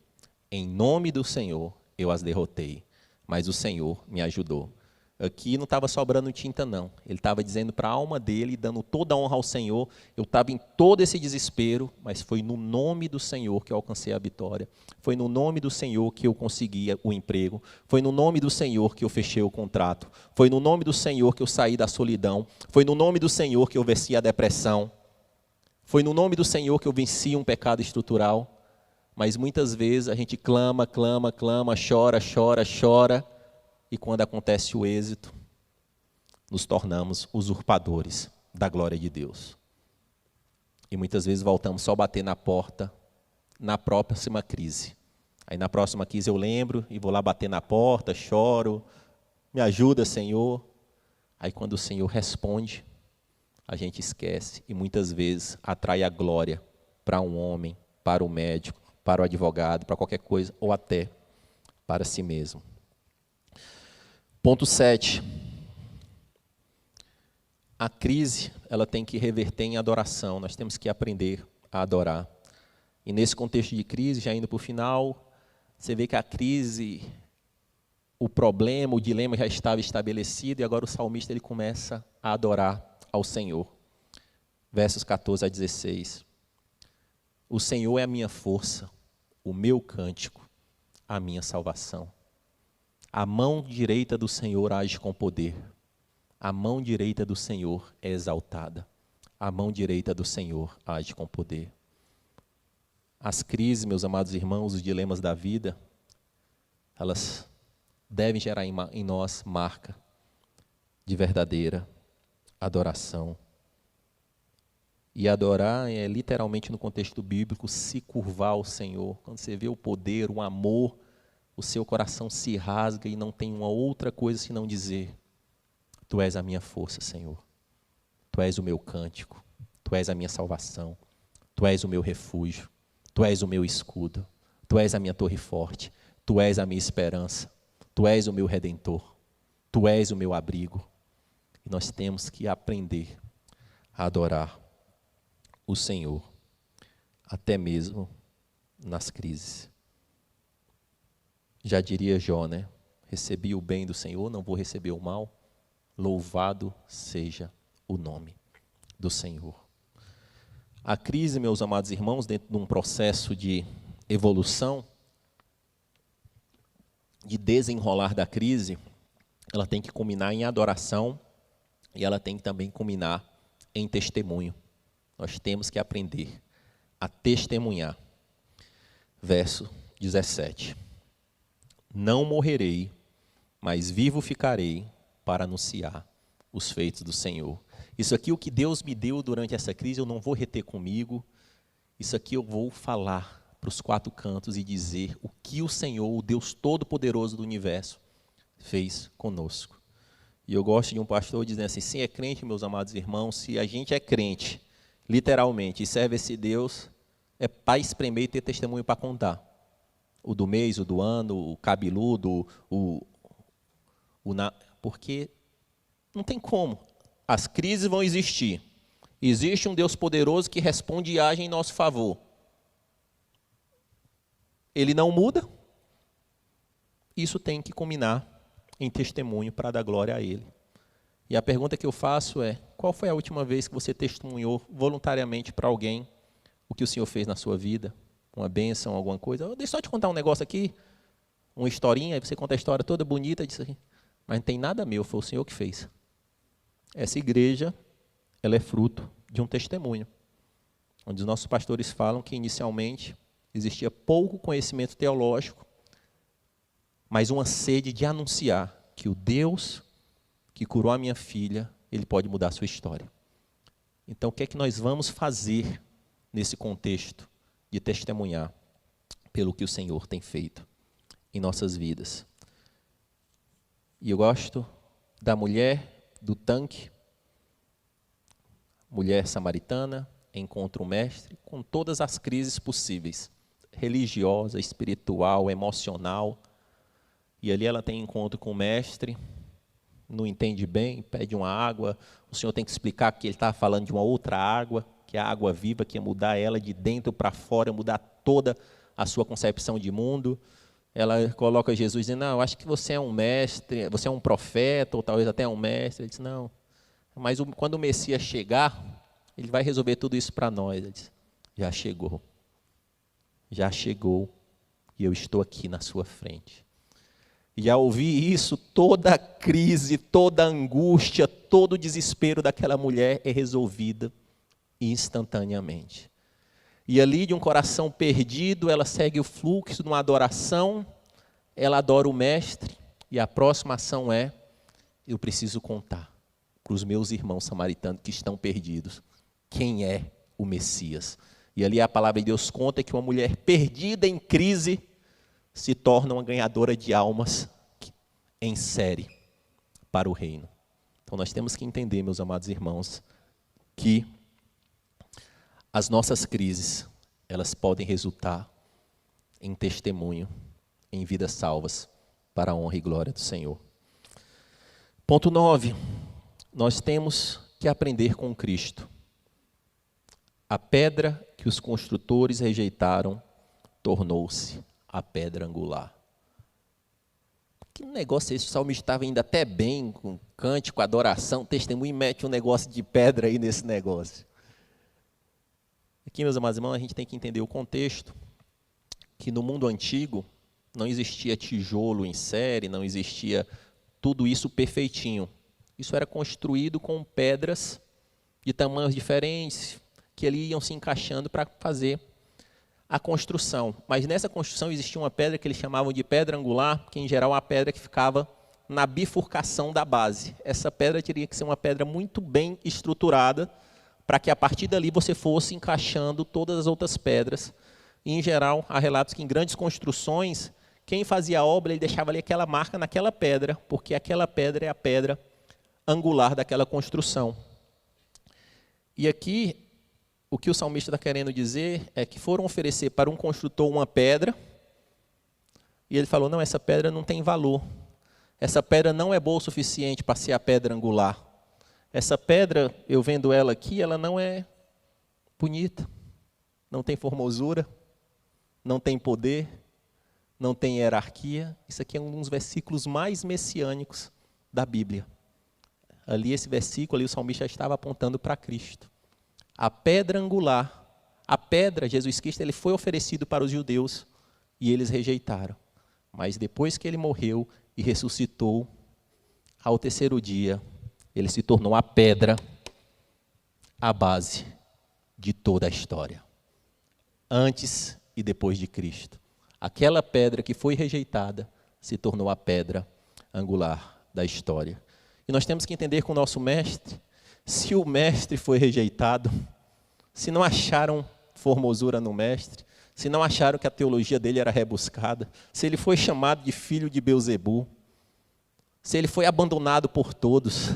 Em nome do Senhor eu as derrotei. Mas o Senhor me ajudou. Aqui não estava sobrando tinta, não. Ele estava dizendo para a alma dele, dando toda a honra ao Senhor. Eu estava em todo esse desespero, mas foi no nome do Senhor que eu alcancei a vitória. Foi no nome do Senhor que eu consegui o emprego. Foi no nome do Senhor que eu fechei o contrato. Foi no nome do Senhor que eu saí da solidão. Foi no nome do Senhor que eu venci a depressão. Foi no nome do Senhor que eu venci um pecado estrutural. Mas muitas vezes a gente clama, chora. E quando acontece o êxito, nos tornamos usurpadores da glória de Deus. E muitas vezes voltamos só a bater na porta na próxima crise. Aí na próxima crise eu lembro e vou lá bater na porta, choro, me ajuda, Senhor. Aí quando o Senhor responde, a gente esquece e muitas vezes atrai a glória para um homem, para o médico, para o advogado, para qualquer coisa, ou até para si mesmo. Ponto 7. A crise, ela tem que reverter em adoração. Nós temos que aprender a adorar. E nesse contexto de crise, já indo para o final, você vê que a crise, o problema, o dilema já estava estabelecido e agora o salmista ele começa a adorar ao Senhor. Versos 14 a 16. O Senhor é a minha força, o meu cântico, a minha salvação. A mão direita do Senhor age com poder. A mão direita do Senhor é exaltada. A mão direita do Senhor age com poder. As crises, meus amados irmãos, os dilemas da vida, elas devem gerar em nós marca de verdadeira adoração. E adorar é literalmente, no contexto bíblico, se curvar ao Senhor. Quando você vê o poder, o amor, o seu coração se rasga e não tem uma outra coisa senão dizer: Tu és a minha força, Senhor. Tu és o meu cântico. Tu és a minha salvação. Tu és o meu refúgio. Tu és o meu escudo. Tu és a minha torre forte. Tu és a minha esperança. Tu és o meu redentor. Tu és o meu abrigo. E nós temos que aprender a adorar o Senhor, até mesmo nas crises. Já diria Jó, né? Recebi o bem do Senhor, não vou receber o mal. Louvado seja o nome do Senhor. A crise, meus amados irmãos, dentro de um processo de evolução, de desenrolar da crise, ela tem que culminar em adoração e ela tem que também culminar em testemunho. Nós temos que aprender a testemunhar. Verso 17. Não morrerei, mas vivo ficarei para anunciar os feitos do Senhor. Isso aqui, o que Deus me deu durante essa crise, eu não vou reter comigo. Isso aqui eu vou falar para os quatro cantos e dizer o que o Senhor, o Deus Todo-Poderoso do universo, fez conosco. E eu gosto de um pastor dizendo assim: se é crente, meus amados irmãos, se a gente é crente, literalmente, e serve esse Deus, é para espremer e ter testemunho para contar. O do mês, o do ano, o cabeludo, porque não tem como. As crises vão existir. Existe um Deus poderoso que responde e age em nosso favor. Ele não muda. Isso tem que culminar em testemunho para dar glória a Ele. E a pergunta que eu faço é: qual foi a última vez que você testemunhou voluntariamente para alguém o que o Senhor fez na sua vida? Uma bênção, alguma coisa? Deixa eu só te contar um negócio aqui, uma historinha, aí você conta a história toda bonita, disso aqui. Mas não tem nada meu, foi o Senhor que fez. Essa igreja, ela é fruto de um testemunho, onde os nossos pastores falam que inicialmente existia pouco conhecimento teológico, mas uma sede de anunciar que o Deus que curou a minha filha, Ele pode mudar a sua história. Então, o que é que nós vamos fazer nesse contexto de testemunhar pelo que o Senhor tem feito em nossas vidas? E eu gosto da mulher do tanque, mulher samaritana, encontra o mestre com todas as crises possíveis, religiosa, espiritual, emocional. E ali ela tem encontro com o mestre, não entende bem, pede uma água. O Senhor tem que explicar que ele está falando de uma outra água, que é a água viva, que ia mudar ela de dentro para fora, mudar toda a sua concepção de mundo. Ela coloca Jesus dizendo: não, eu acho que você é um mestre, você é um profeta, ou talvez até um mestre. Ele diz: não, mas quando o Messias chegar, ele vai resolver tudo isso para nós. Ele diz: já chegou, e eu estou aqui na sua frente. E ao ouvir isso, toda a crise, toda a angústia, todo o desespero daquela mulher é resolvida instantaneamente. E ali, de um coração perdido, ela segue o fluxo de uma adoração, ela adora o mestre, e a próxima ação é: eu preciso contar para os meus irmãos samaritanos que estão perdidos quem é o Messias. E ali a palavra de Deus conta que uma mulher perdida em crise se torna uma ganhadora de almas em série para o reino. Então nós temos que entender, meus amados irmãos, que as nossas crises, elas podem resultar em testemunho, em vidas salvas, para a honra e glória do Senhor. Ponto 9. Nós temos que aprender com Cristo. A pedra que os construtores rejeitaram tornou-se a pedra angular. Que negócio é esse? O salmista estava indo até bem, com cântico, adoração, testemunho, e mete um negócio de pedra aí nesse negócio. Aqui, meus amados irmãos, a gente tem que entender o contexto, que no mundo antigo não existia tijolo em série, não existia tudo isso perfeitinho. Isso era construído com pedras de tamanhos diferentes, que ali iam se encaixando para fazer a construção. Mas nessa construção existia uma pedra que eles chamavam de pedra angular, que em geral é uma pedra que ficava na bifurcação da base. Essa pedra teria que ser uma pedra muito bem estruturada, para que a partir dali você fosse encaixando todas as outras pedras. E, em geral, há relatos que em grandes construções, quem fazia a obra, ele deixava ali aquela marca naquela pedra, porque aquela pedra é a pedra angular daquela construção. E aqui, o que o salmista está querendo dizer é que foram oferecer para um construtor uma pedra, e ele falou, não, essa pedra não tem valor. Essa pedra não é boa o suficiente para ser a pedra angular. Essa pedra, eu vendo ela aqui, ela não é bonita, não tem formosura, não tem poder, não tem hierarquia. Isso aqui é um dos versículos mais messiânicos da Bíblia. Ali, esse versículo, ali, o salmista estava apontando para Cristo. A pedra angular, a pedra, Jesus Cristo, ele foi oferecido para os judeus e eles rejeitaram. Mas depois que ele morreu e ressuscitou, ao terceiro dia, ele se tornou a pedra, a base de toda a história. Antes e depois de Cristo. Aquela pedra que foi rejeitada se tornou a pedra angular da história. E nós temos que entender com o nosso mestre, se o mestre foi rejeitado, se não acharam formosura no mestre, se não acharam que a teologia dele era rebuscada, se ele foi chamado de filho de Belzebu, se ele foi abandonado por todos,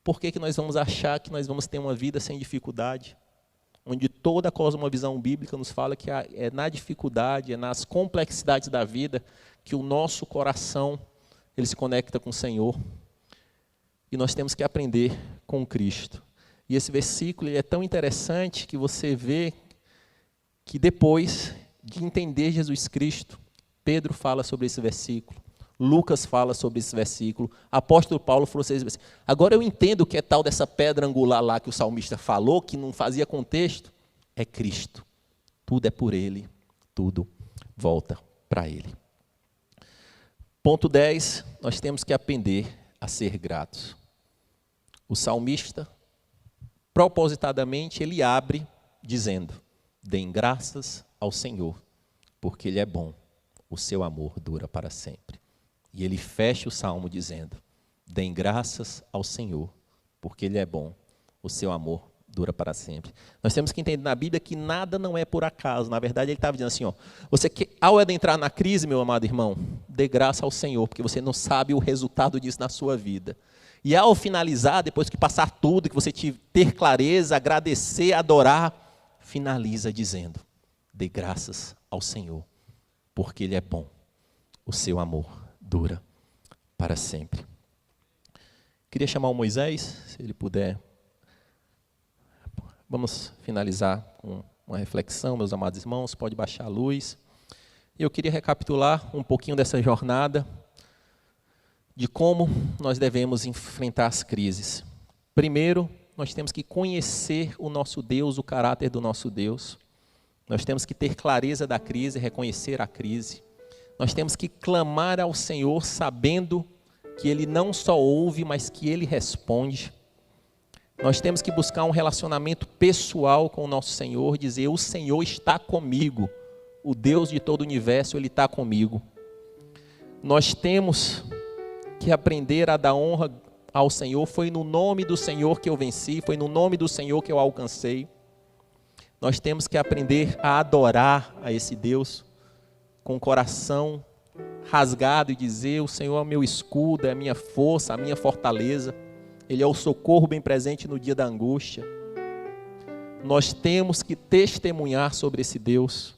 por que nós vamos achar que nós vamos ter uma vida sem dificuldade? Onde toda a cosmovisão bíblica nos fala que é na dificuldade, é nas complexidades da vida que o nosso coração ele se conecta com o Senhor. E nós temos que aprender com Cristo. E esse versículo é tão interessante que você vê que depois de entender Jesus Cristo, Pedro fala sobre esse versículo, Lucas fala sobre esse versículo, apóstolo Paulo falou sobre esse versículo. Agora eu entendo o que é tal dessa pedra angular lá que o salmista falou, que não fazia contexto, é Cristo. Tudo é por Ele, tudo volta para Ele. Ponto 10, nós temos que aprender a ser gratos. O salmista, propositadamente, ele abre dizendo, deem graças ao Senhor, porque Ele é bom, o seu amor dura para sempre. E ele fecha o salmo dizendo, deem graças ao Senhor, porque Ele é bom, o seu amor dura para sempre. Nós temos que entender na Bíblia que nada não é por acaso. Na verdade, ele estava dizendo assim, ó, você que, ao adentrar na crise, meu amado irmão, dê graça ao Senhor, porque você não sabe o resultado disso na sua vida. E ao finalizar, depois que passar tudo, que você ter clareza, agradecer, adorar, finaliza dizendo, dê graças ao Senhor, porque Ele é bom, o seu amor dura para sempre. Queria chamar o Moisés, se ele puder. Vamos finalizar com uma reflexão, meus amados irmãos, pode baixar a luz. Eu queria recapitular um pouquinho dessa jornada, de como nós devemos enfrentar as crises. Primeiro, nós temos que conhecer o nosso Deus, o caráter do nosso Deus. Nós temos que ter clareza da crise, reconhecer a crise. Nós temos que clamar ao Senhor sabendo que Ele não só ouve, mas que Ele responde. Nós temos que buscar um relacionamento pessoal com o nosso Senhor, dizer, o Senhor está comigo, o Deus de todo o universo, Ele está comigo. Nós temos que aprender a dar honra ao Senhor, foi no nome do Senhor que eu venci, foi no nome do Senhor que eu alcancei. Nós temos que aprender a adorar a esse Deus, com o coração rasgado e dizer, o Senhor é o meu escudo, é a minha força, a minha fortaleza. Ele é o socorro bem presente no dia da angústia. Nós temos que testemunhar sobre esse Deus.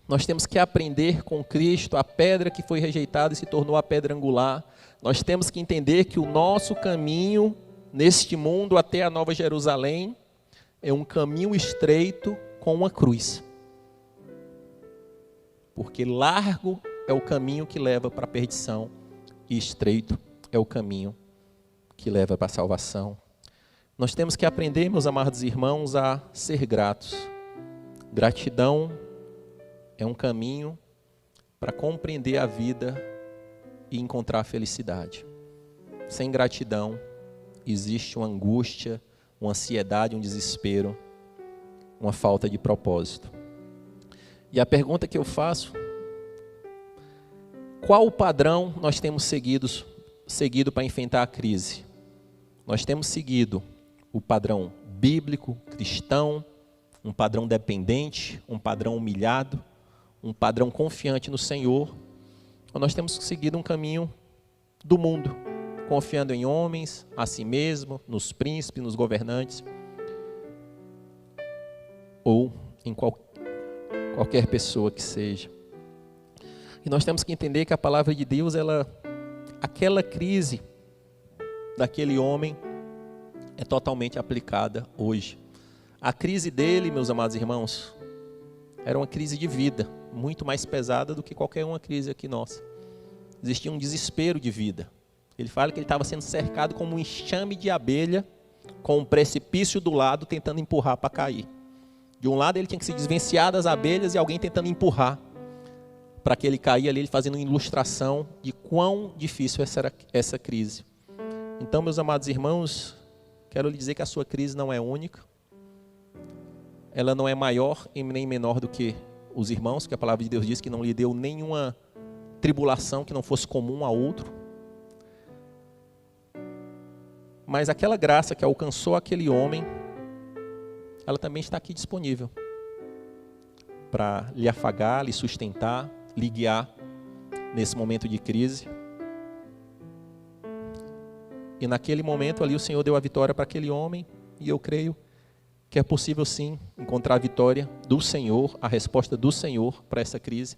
Nós temos que aprender com Cristo, a pedra que foi rejeitada e se tornou a pedra angular. Nós temos que entender que o nosso caminho neste mundo até a Nova Jerusalém é um caminho estreito com uma cruz. Porque largo é o caminho que leva para a perdição e estreito é o caminho que leva para a salvação. Nós temos que aprender, meus amados irmãos, a ser gratos. Gratidão é um caminho para compreender a vida e encontrar a felicidade. Sem gratidão, existe uma angústia, uma ansiedade, um desespero uma falta de propósito. E a pergunta que eu faço: qual o padrão nós temos seguido para enfrentar a crise? Nós temos seguido o padrão bíblico, cristão, um padrão dependente, um padrão humilhado, um padrão confiante no Senhor, ou nós temos seguido um caminho do mundo, confiando em homens, a si mesmo, nos príncipes, nos governantes, ou em qualquer pessoa que seja. E nós temos que entender que a palavra de Deus, aquela crise daquele homem é totalmente aplicada hoje. A crise dele, meus amados irmãos, era uma crise de vida, muito mais pesada do que qualquer uma crise aqui nossa. Existia um desespero de vida. Ele fala que ele estava sendo cercado como um enxame de abelha, com um precipício do lado, tentando empurrar para cair. De um lado ele tinha que se desvencilhar das abelhas e alguém tentando empurrar para que ele caia ali, ele fazendo uma ilustração de quão difícil era essa crise. Então, meus amados irmãos, quero lhe dizer que a sua crise não é única. Ela não é maior e nem menor do que os irmãos, que a palavra de Deus diz que não lhe deu nenhuma tribulação que não fosse comum a outro. Mas aquela graça que alcançou aquele homem, ela também está aqui disponível para lhe afagar, lhe sustentar, lhe guiar nesse momento de crise. E naquele momento ali o Senhor deu a vitória para aquele homem, e eu creio que é possível sim encontrar a vitória do Senhor, a resposta do Senhor para essa crise,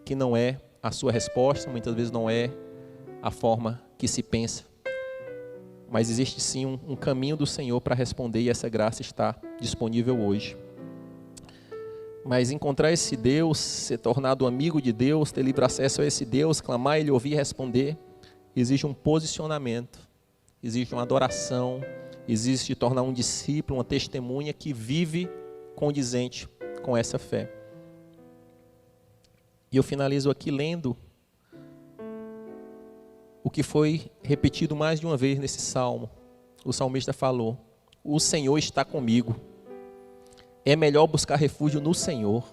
que não é a sua resposta, muitas vezes não é a forma que se pensa, mas existe sim um caminho do Senhor para responder, e essa graça está disponível hoje. Mas encontrar esse Deus, ser tornado amigo de Deus, ter livre acesso a esse Deus, clamar, Ele ouvir e responder, exige um posicionamento, exige uma adoração, exige tornar um discípulo, uma testemunha que vive condizente com essa fé. E eu finalizo aqui lendo o que foi repetido mais de uma vez nesse salmo. O salmista falou: o Senhor está comigo. É melhor buscar refúgio no Senhor.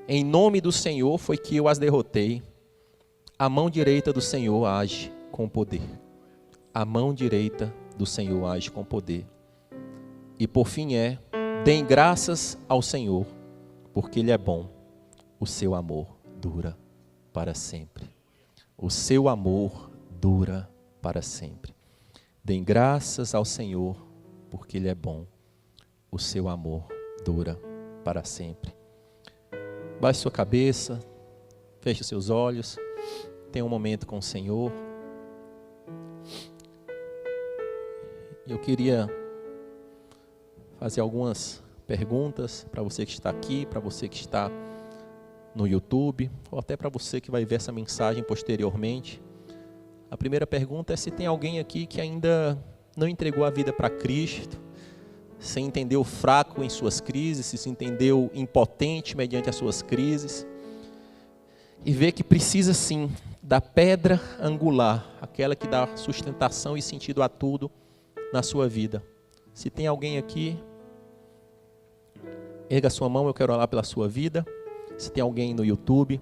Em nome do Senhor foi que eu as derrotei. A mão direita do Senhor age com poder. A mão direita do Senhor age com poder. E por fim deem graças ao Senhor, porque Ele é bom. O seu amor dura para sempre. O seu amor dura para sempre. Deem graças ao Senhor, porque Ele é bom. O seu amor dura para sempre. Baixe sua cabeça, feche os seus olhos, tenha um momento com o Senhor. Eu queria fazer algumas perguntas para você que está aqui, para você que está no YouTube, ou até para você que vai ver essa mensagem posteriormente. A primeira pergunta é se tem alguém aqui que ainda não entregou a vida para Cristo, se entendeu fraco em suas crises, se entendeu impotente mediante as suas crises, e vê que precisa sim da pedra angular, aquela que dá sustentação e sentido a tudo na sua vida. Se tem alguém aqui, erga a sua mão, eu quero orar pela sua vida. Se tem alguém no YouTube,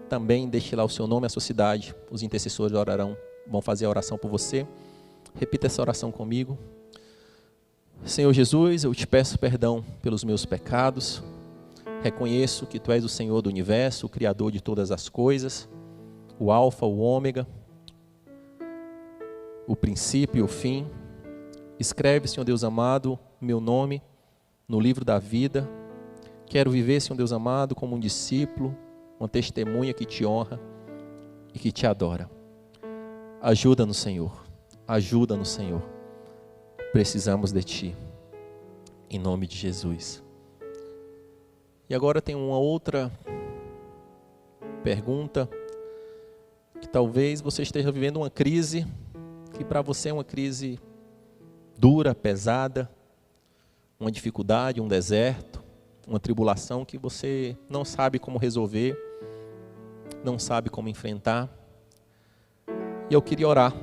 também deixe lá o seu nome e a sua cidade. Os intercessores orarão, vão fazer a oração por você. Repita essa oração comigo. Senhor Jesus, eu te peço perdão pelos meus pecados. Reconheço que Tu és o Senhor do universo, o Criador de todas as coisas, o Alfa, o Ômega, o princípio e o fim. Escreve, Senhor Deus amado, meu nome no livro da vida. Quero viver, Senhor Deus amado, como um discípulo, uma testemunha que Te honra e que Te adora. Ajuda-nos, Senhor. Ajuda-nos, Senhor. Precisamos de Ti. Em nome de Jesus. E agora tem uma outra pergunta, que talvez você esteja vivendo uma crise, que para você é uma crise dura, pesada, uma dificuldade, um deserto, uma tribulação que você não sabe como resolver, não sabe como enfrentar. E eu queria orar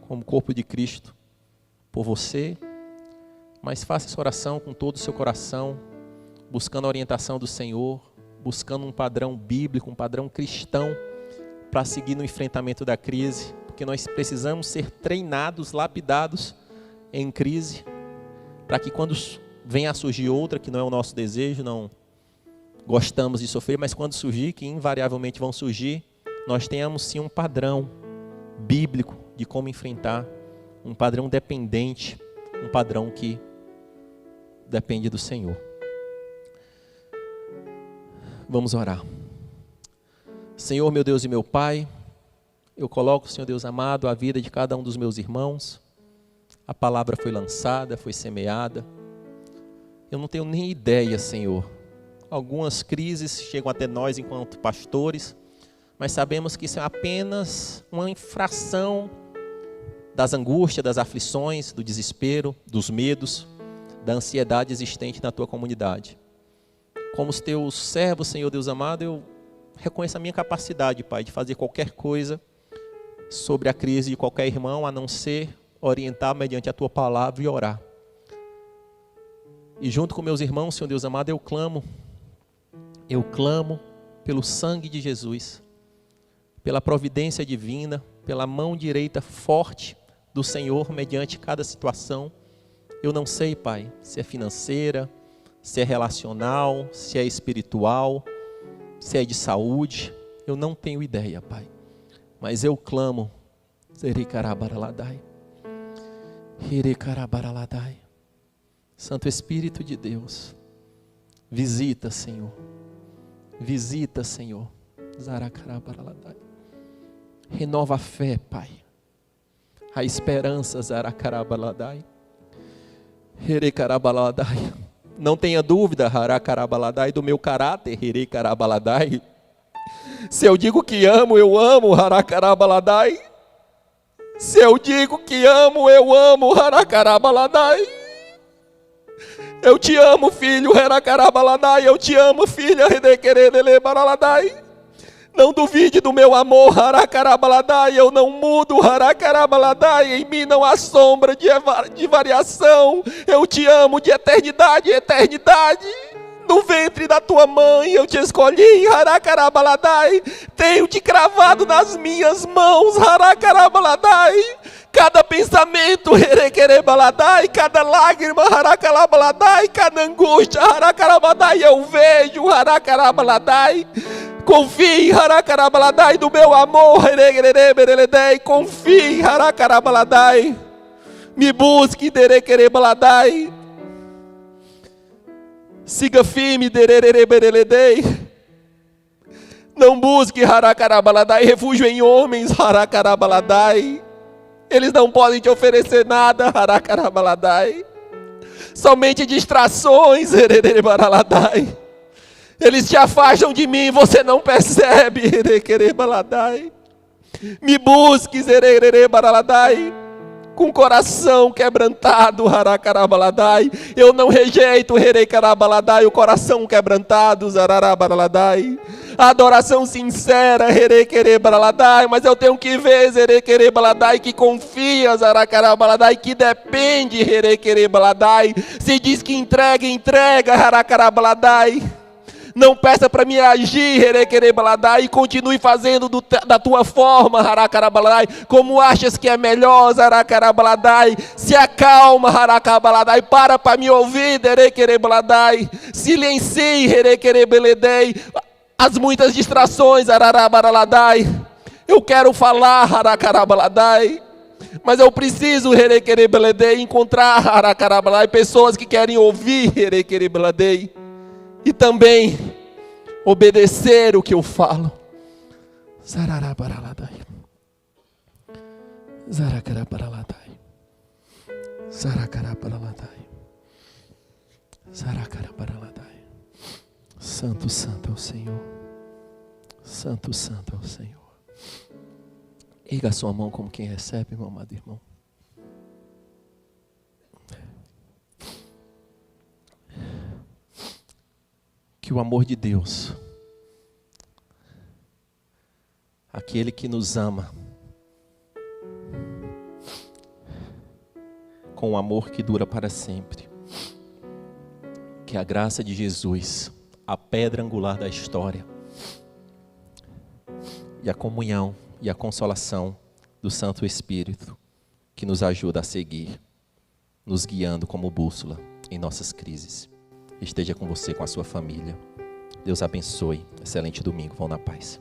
como corpo de Cristo por você, Mas faça essa oração com todo o seu coração, buscando a orientação do Senhor, buscando um padrão bíblico, um padrão cristão, para seguir no enfrentamento da crise, porque nós precisamos ser treinados, lapidados em crise, para que quando venha a surgir outra, que não é o nosso desejo, não gostamos de sofrer, mas quando surgir, que invariavelmente vão surgir, nós tenhamos sim um padrão bíblico de como enfrentar, um padrão dependente, um padrão que depende do Senhor. Vamos orar. Senhor, meu Deus e meu Pai, eu coloco, Senhor Deus amado, a vida de cada um dos meus irmãos. A palavra foi lançada, foi semeada. Eu não tenho nem ideia, Senhor. Algumas crises chegam até nós enquanto pastores, mas sabemos que isso é apenas uma infração das angústias, das aflições, do desespero, dos medos, da ansiedade existente na tua comunidade. Como os teus servos, Senhor Deus amado, eu reconheço a minha capacidade, Pai, de fazer qualquer coisa sobre a crise de qualquer irmão, a não ser orientar mediante a tua palavra e orar. E junto com meus irmãos, Senhor Deus amado, eu clamo pelo sangue de Jesus, pela providência divina, pela mão direita forte do Senhor mediante cada situação. Eu não sei, Pai, se é financeira, se é relacional, se é espiritual, se é de saúde, eu não tenho ideia, Pai. Mas eu clamo, Santo Espírito de Deus, visita, Senhor. Visita, Senhor. Renova a fé, Pai. A esperança, Não tenha dúvida, do meu caráter, Se eu digo que amo, eu amo, Se eu digo que amo, eu amo, Eu te amo, filho, eu te amo, filha, Não duvide do meu amor, eu não mudo, em mim não há sombra de variação. Eu te amo de eternidade em eternidade. No ventre da tua mãe eu te escolhi, tenho te cravado nas minhas mãos, cada pensamento, cada lágrima, cada angústia, eu vejo, confie, do meu amor, confie, me busque, siga firme, não busque, refúgio em homens, eles não podem te oferecer nada, somente distrações, eles te afastam de mim, você não percebe, me busque, com coração quebrantado, eu não rejeito, o coração quebrantado, adoração sincera, mas eu tenho que ver, que confia, que depende, se diz que entrega, não peça para me agir, e continue fazendo da tua forma, como achas que é melhor, se acalma, para me ouvir, silencie, as muitas distrações, eu quero falar, mas eu preciso, encontrar, pessoas que querem ouvir, e também obedecer o que eu falo. Santo, santo é o Senhor. Santo, santo é o Senhor. Erga a sua mão como quem recebe, meu amado irmão. Que o amor de Deus, aquele que nos ama, com um amor que dura para sempre, que a graça de Jesus, a pedra angular da história, e a comunhão e a consolação do Santo Espírito, que nos ajuda a seguir, nos guiando como bússola em nossas crises, esteja com você, com a sua família. Deus abençoe. Excelente domingo. Vão na paz.